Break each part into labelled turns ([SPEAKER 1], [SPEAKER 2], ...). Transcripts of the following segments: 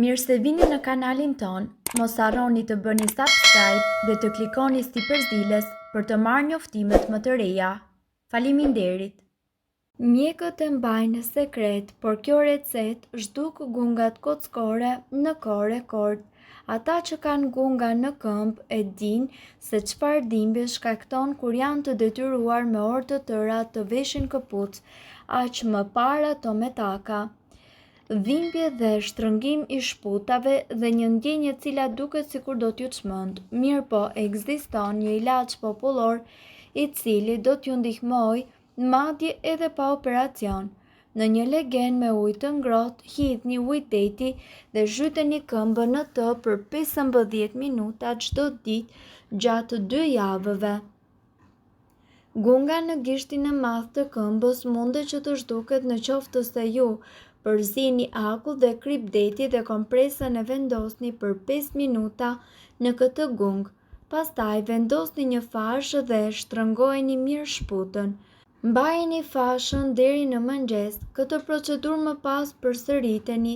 [SPEAKER 1] Mirë se vini në kanalin ton, mos harroni të bëni subscribe dhe të klikoni si përzieles për të marrë njoftimet më të reja. Faleminderit! Mjekët e mbajnë sekret, por kjo recet zhduk gungat kockore në kohë rekord. Ata që kanë gunga në këmbë e dinë se çfarë dhimbje shkakton kur janë të detyruar me orë të tëra të veshin këpucë, aq më parë ato me taka. Dhimbje dhe shtrëngim i shputave dhe një ndjenjë e cila duket sikur do t'ju çmend. Mirë po, ekziston një ilaç popullor i cili do t'ju ndihmojë madje edhe pa operacion. Në një legend me ujë të ngrohtë, hidhni ujë deti dhe zhyteni këmbën në të për 15 minuta çdo ditë gjatë 2 javëve. Gunga në gishtin e madh të këmbës mundet që të zhduket në qoftë se ju përzini akull dhe krip deti dhe kompresën e vendosni për 5 minuta në këtë gungë. Pastaj vendosni një fashë dhe shtrëngojeni mirë shputën. Mbajeni fashën deri në mëngjes. Këtë procedurë më pas përsëriteni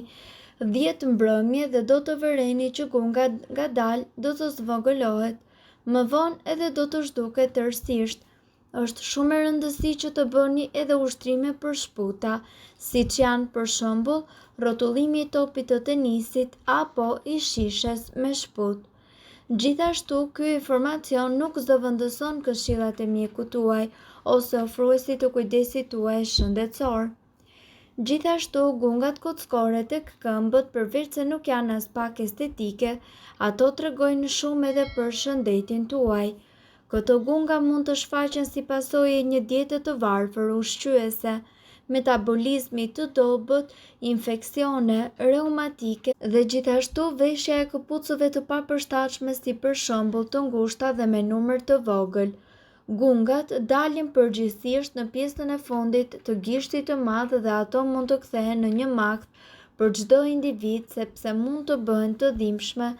[SPEAKER 1] 10 mbrëmje dhe do të vëreni që gunga ngadalë do të zvogëlohet. Më vonë edhe do të zhduket tërësisht. Është shumë e rëndësishme që të bëni edhe ushtrime për shputa, siç janë për shembull rrotullimi i topit të tenisit apo i shishes me shputë. Gjithashtu, ky informacion nuk zëvendëson këshillat e mjekut tuaj ose ofruesit të kujdesit tuaj shëndetësor. Gjithashtu, gungat kockore tek këmbët, përveç se nuk janë as pak estetike, ato tregojnë shumë edhe për shëndetin tuaj. Këto gunga mund të shfaqen si pasojë e një diete të varfër ushqyese, metabolizmi të dobët, infeksione reumatike dhe gjithashtu veshja e këpucëve të papërshtatshme si për shembull të ngushta dhe me numër të vogël. Gungat dalin përgjithsisht në pjesën e fundit të gishtit të madh dhe ato mund të kthehen në një makt për çdo individ sepse mund të bëhen të dhimbshme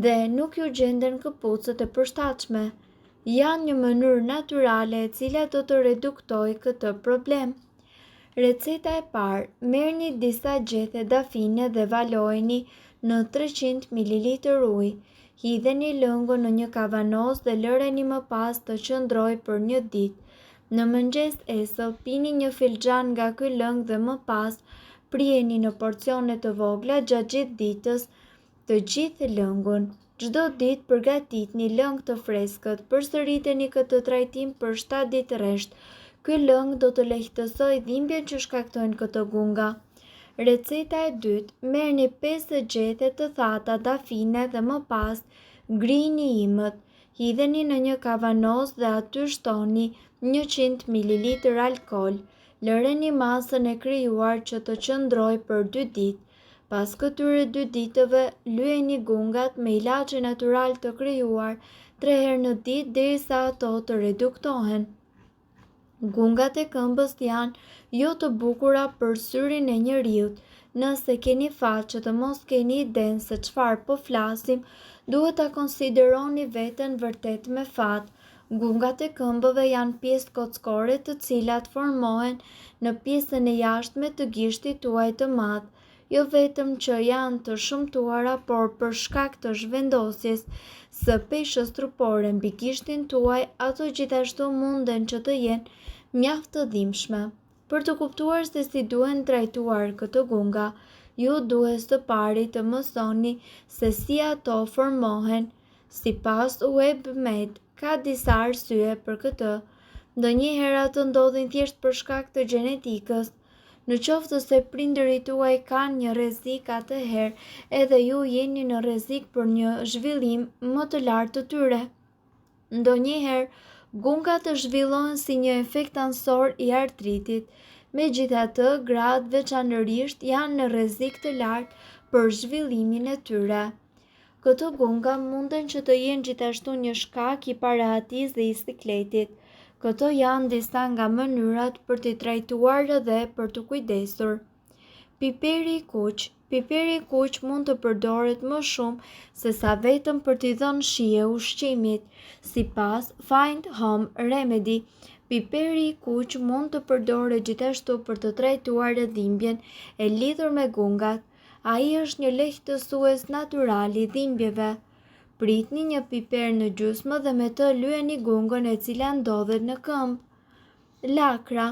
[SPEAKER 1] dhe nuk ju gjenden këpucët e përshtatshme. Janë një mënyrë natyrale e cila do të reduktojë këtë problem. Receta e parë: merrni disa gjethe dafine dhe valojeni në 300 ml ujë. Hidheni lëngun në një kavanoz dhe lëreni më pas të qëndrojë për një ditë. Në mëngjes esëll pini një filxhan nga ky lëng dhe më pas prijeni në porcione të vogla gjatë gjithë ditës të gjithë lëngun. Çdo ditë përgatitni lëng të freskët, përsëriteni këtë trajtim për 7 ditë rresht. Ky lëng do të lehtësojë dhimbjen që shkaktojnë këto gunga. Receta e dytë: merrni 5 gjethe të thata dafine dhe më pas ngrini imët. Hidheni në një kavanoz dhe aty shtoni 100 ml alkool. Lëreni masën e krijuar që të qëndrojë për 2 ditë. Pas këtyre 2 ditëve, lyeni gungat me ilaçe natyral të krijuar 3 herë në ditë derisa ato të reduktohen. Gungat e këmbës janë jo të bukura për syrin e njeriut. Nëse keni fat që të mos keni idenë se çfarë po flasim, duhet ta konsideroni veten vërtet me fat. Gungat e këmbëve janë pjesë kockore të cilat formohen në pjesën e jashtme të gishtit tuaj të madh. Jo vetëm që janë të shëmtuara, por për shkak të zhvendosjes së peshës trupore mbi gishtin tuaj, ato gjithashtu munden që të jenë mjaft të dhimbshme. Për të kuptuar se si duhen trajtuar këto gunga, ju duhet së pari të mësoni se si ato formohen. Sipas WebMed, ka disa arsye për këtë. Ndonjëherë ato ndodhin thjesht për shkak të gjenetikës. Në qoftë se prindërit tuaj kanë një rrezik, atëherë edhe ju jeni në rrezik për një zhvillim më të lartë të tyre. Ndonjëherë gungat të zhvillohen si një efekt ansor i artritit. Megjithatë, gratë veçanërisht janë në rrezik të lartë për zhvillimin e tyre. Këto gunga munden që të jenë gjithashtu një shkak i parahatisë dhe i sikletit. Këto janë disa nga mënyrat për t'i trajtuar dhe për të kujdesur. Piperi i kuq. Piperi i kuq mund të përdoret më shumë se sa vetëm për t'i dhënë shije ushqimit. Sipas Find Home Remedy, piperi i kuq mund të përdoret gjithashtu për të trajtuar dhimbjen e lidhur me gungat. Ai është një lehtësues natyral I dhimbjeve. Pritni një piper në gjysmë dhe me të lyeni gungën e cila ndodhet në këmbë. Lakra.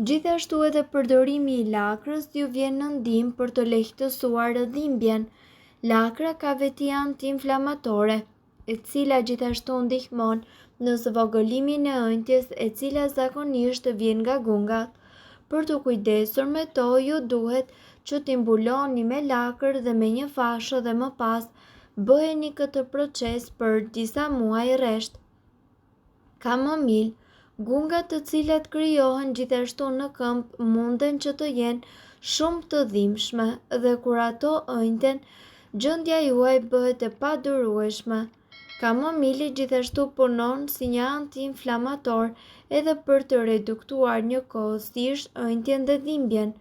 [SPEAKER 1] Gjithashtu edhe përdorimi I lakrës ju vjen në ndihmë për të lehtësuar dhimbjen. Lakra ka veti anti-inflamatore, e cila gjithashtu ndihmon në zvogëlimin e ëndjes e cila zakonisht vjen nga gungat. Për të kujdesur me to, ju duhet që t'i mbuloni me lakër dhe me një fashë dhe më pas bëheni këtë proces për disa muaj rresht. Kamomil. Gungat të cilat krijohen gjithashtu në këmbë munden që të jenë shumë të dhimbshme dhe kur ato ënden, gjendja juaj bëhet e padurueshme. Kamomili gjithashtu punon si një anti-inflamator edhe për të reduktuar njëkohësisht ëndjen dhe dhimbjen.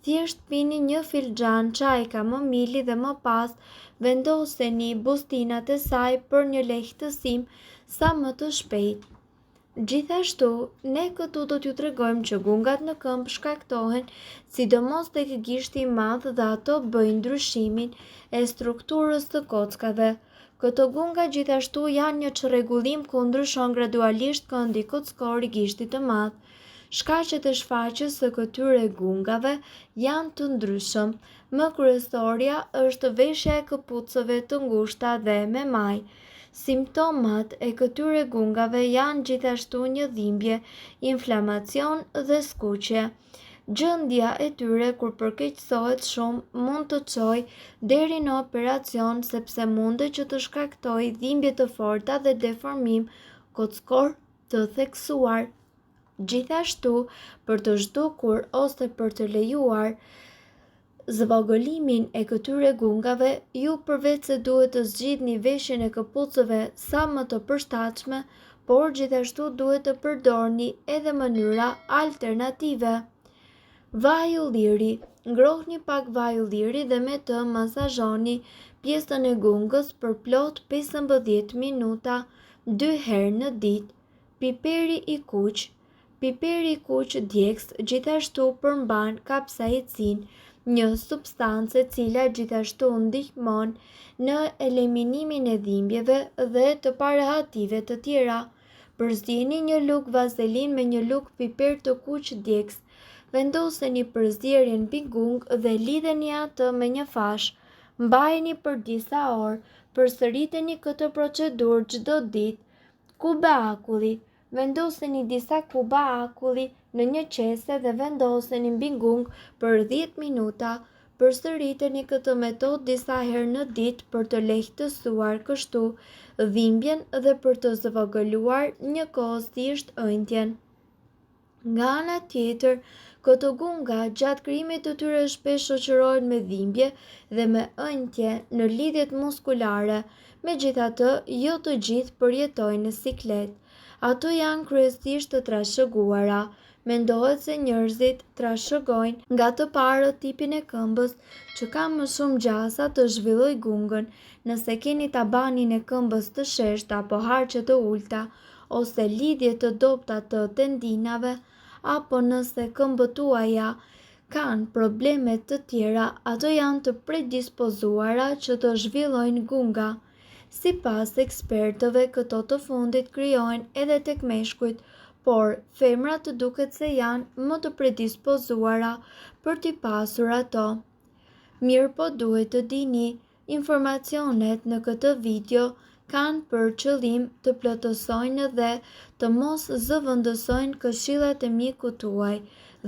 [SPEAKER 1] Thjesht pini një filxhan çaj kamomili dhe më pas vendoseni bustinat e saj për një lehtësim sa më të shpejt. Gjithashtu, ne këtu do t'ju tregojmë që gungat në këmbë shkaktohen sidomos tek gishti I madh dhe ato bëjnë ndryshimin e strukturës të kockave. Këto gunga gjithashtu janë një çrregullim ku ndryshon gradualisht këndi kockor I gishtit të madh. Shkaqet e shfaqjes së këtyre gungave janë të ndryshëm. Më kryesorja është veshja e këpucëve të ngushta dhe me maj. Simptomat e këtyre gungave janë gjithashtu një dhimbje, inflamacion dhe skuqje. Gjendja e tyre kur përkeqësohet shumë mund të çojë deri në operacion sepse mundet që të shkaktojë dhimbje të forta dhe deformim kockor të theksuar. Gjithashtu, për të zhdukur ose për të lejuar zvogëlimin e këtyre gungave, ju përveç se duhet të zgjidhni veshjen e këpucëve sa më të përshtatshme, por gjithashtu duhet të përdorni edhe mënyra alternative. Vaj ulliri. Ngrohni pak vaj ulliri dhe me të masazhoni pjesën e gungës për plot 15 minuta 2 herë në ditë. Piperi I kuq. Piperi I kuq djegës gjithashtu përmban kapsaicin, një substancë e cila gjithashtu ndihmon në eliminimin e dhimbjeve dhe të parahative të tjera. Përzieni një lugë vazelin me një lugë piper të kuq djegës. Vendoseni përzierjen mbi gungë dhe lidheni atë me një fashë. Mbajeni për disa orë. Përsëriteni këtë procedurë çdo ditë. Kube akulli. Vendoseni disa kuba akulli në një qese dhe vendoseni mbi gungë për 10 minuta. Përsëriteni këtë metodë disa herë në ditë për të lehtësuar kështu dhimbjen dhe për të zvogëluar njëkohësisht ëndjen. Nga ana tjetër, këto gunga gjatë krijimit të tyre shpesh shoqërohen me dhimbje dhe me ëndje në lidhjet muskulare. Megjithatë, jo të gjithë përjetojnë në siklet. Ato janë kryesisht të trashëguara. Mendohet se njerëzit trashëgojnë nga të parët tipin e këmbës që ka më shumë gjasa të zhvillojë gungën. Nëse keni tabanin e këmbës të sheshtë apo harqe të ulta ose lidhje të dobta të tendinave, apo nëse këmbët tuaja kanë probleme të tjera, ato janë të predispozuara që të zhvillojnë gunga. Sipas ekspertëve, këto të fundit krijohen edhe tek meshkujt, por femrat duket se janë më të predispozuara për t'i pasur ato. Mirëpo duhet të dini, informacionet në këtë video kanë për qëllim të plotësojnë dhe të mos zëvendësojnë këshillat e mjekut tuaj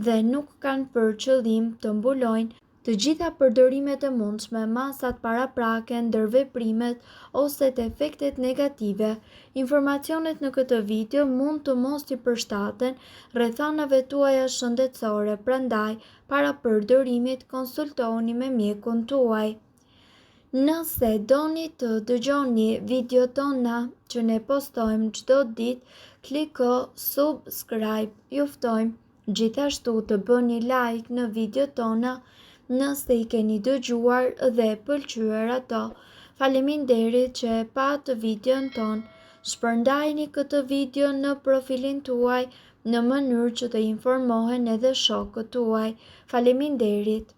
[SPEAKER 1] dhe nuk kanë për qëllim të mbulojnë të gjitha përdorimet e mundshme, masat paraprake, ndërveprimet ose të efektet negative. Informacionet në këtë video mund të mos t'i përshtaten rrethanave tuaja shëndetësore, prandaj para përdorimit konsultoni me mjekun tuaj. Nëse doni të dëgjoni video tona që ne postojmë çdo ditë, kliko subscribe. Ju ftojmë gjithashtu të bëni like në video tona nëse I keni dëgjuar dhe pëlqyer ato. Faleminderit që e pat videon ton. Shpërndajni këtë video në profilin tuaj në mënyrë që të informohen edhe shokët tuaj. Faleminderit.